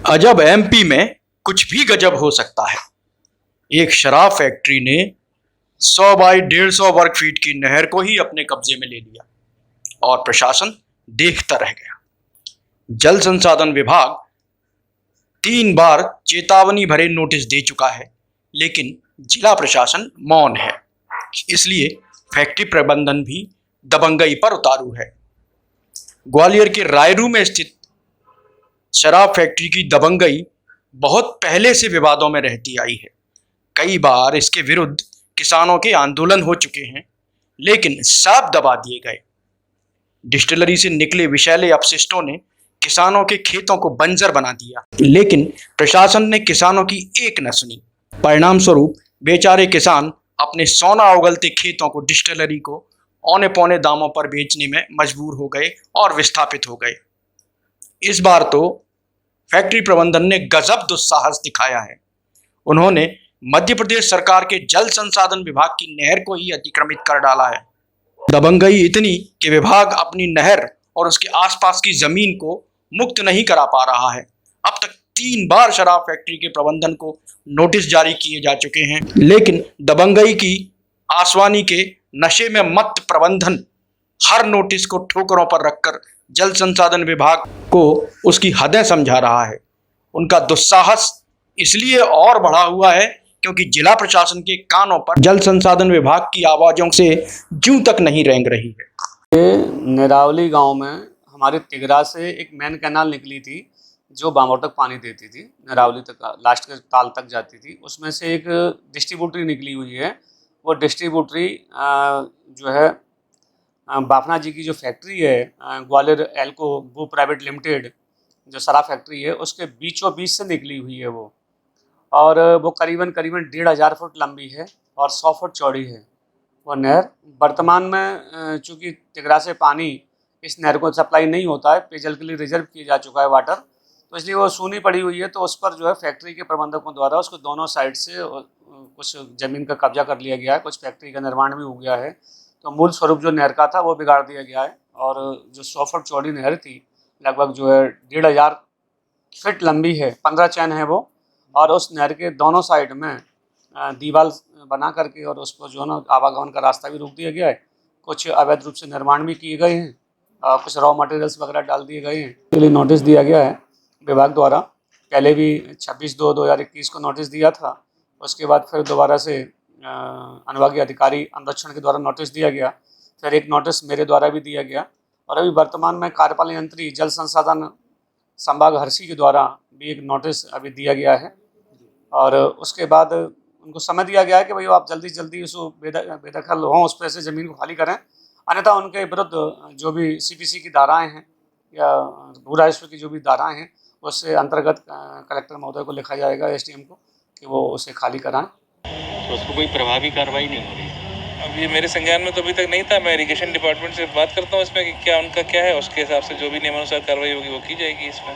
अजब एमपी में कुछ भी गजब हो सकता है। एक शराब फैक्ट्री ने 100 बाई 150 वर्ग फीट की नहर को ही अपने कब्जे में ले लिया और प्रशासन देखता रह गया। जल संसाधन विभाग 3 बार चेतावनी भरे नोटिस दे चुका है, लेकिन जिला प्रशासन मौन है। इसलिए फैक्ट्री प्रबंधन भी दबंगई पर उतारू है। ग्वालियर के रायरू में स्थित शराब फैक्ट्री की दबंगई बहुत पहले से विवादों में रहती आई है। कई बार इसके विरुद्ध किसानों के आंदोलन हो चुके हैं, लेकिन सब दबा दिए गए। डिस्टिलरी से निकले विषैले अपशिष्टों ने किसानों के खेतों को बंजर बना दिया, लेकिन प्रशासन ने किसानों की एक न सुनी। परिणाम स्वरूप बेचारे किसान अपने सोना उगलते खेतों को डिस्टिलरी को औने पौने दामों पर बेचने में मजबूर हो गए और विस्थापित हो गए। इस बार तो फैक्ट्री प्रबंधन ने गजब दुस्साहस दिखाया है। उन्होंने मध्य प्रदेश सरकार के जल संसाधन विभाग की नहर को ही अतिक्रमित कर डाला है। दबंगई इतनी कि विभाग अपनी नहर और उसके आसपास की जमीन को मुक्त नहीं करा पा रहा है। अब तक 3 बार शराब फैक्ट्री के प्रबंधन को नोटिस जारी किए जा चुके हैं, लेकिन दबंगई की आसवानी के नशे में मत्त प्रबंधन हर नोटिस को ठोकरों पर रखकर जल संसाधन विभाग को उसकी हदें समझा रहा है। उनका दुस्साहस इसलिए और बढ़ा हुआ है क्योंकि जिला प्रशासन के कानों पर जल संसाधन विभाग की आवाज़ों से जूं तक नहीं रेंग रही है। ये निरावली गांव में हमारे तिगरा से एक मेन कैनाल निकली थी जो बामोर तक पानी देती थी, निरावली तक लास्ट के ताल तक जाती थी। उसमें से एक डिस्ट्रीब्यूटरी निकली हुई है। वो डिस्ट्रीब्यूटरी जो है बाफना जी की जो फैक्ट्री है ग्वालियर एल्को वो प्राइवेट लिमिटेड जो शराब फैक्ट्री है उसके बीचों बीच से निकली हुई है वो, और वो करीबन 1,500 फुट लंबी है और 100 फुट चौड़ी है वो नहर। वर्तमान में चूँकि तिगरा से पानी इस नहर को सप्लाई नहीं होता है, पेयजल के लिए रिजर्व किया जा चुका है वाटर, तो इसलिए वो सूनी पड़ी हुई है। तो उस पर जो है फैक्ट्री के प्रबंधकों द्वारा उसको दोनों साइड से कुछ ज़मीन का कब्जा कर लिया गया है, कुछ फैक्ट्री का निर्माण भी हो गया है। तो मूल स्वरूप जो नहर का था वो बिगाड़ दिया गया है, और जो 100 फुट चौड़ी नहर थी लगभग जो है 1,500 फीट लंबी है, 15 चैन है वो, और उस नहर के दोनों साइड में दीवार बना करके और उसको जो है ना आवागमन का रास्ता भी रोक दिया गया है। कुछ अवैध रूप से निर्माण भी किए गए हैं, कुछ रॉ मटेरियल्स वगैरह डाल दिए गए हैं। इसके लिए नोटिस दिया गया है विभाग द्वारा। पहले भी 26/2/2021 को नोटिस दिया था, उसके बाद फिर दोबारा से अनुभागीय अधिकारी अनुरक्षण के द्वारा नोटिस दिया गया, फिर एक नोटिस मेरे द्वारा भी दिया गया, और अभी वर्तमान में कार्यपालन यंत्री जल संसाधन संभाग हर्षी के द्वारा भी एक नोटिस अभी दिया गया है। और उसके बाद उनको समय दिया गया है कि भाई आप जल्दी से जल्दी उसको बेदखल हों, उस पर से ज़मीन को खाली करें, अन्यथा उनके विरुद्ध जो भी CPC की धाराएँ हैं या भू राजस्व की जो भी धाराएँ हैं उससे अंतर्गत कलेक्टर महोदय को लिखा जाएगा, SDM को, कि वो उसे खाली कराएं। तो उसको कोई प्रभावी कार्रवाई नहीं हो रही। अब ये मेरे संज्ञान में तो अभी तक नहीं था। मैं इरिगेशन डिपार्टमेंट से बात करता हूँ इसमें कि क्या उनका क्या है, उसके हिसाब से जो भी नियमानुसार कार्रवाई होगी वो की जाएगी इसमें।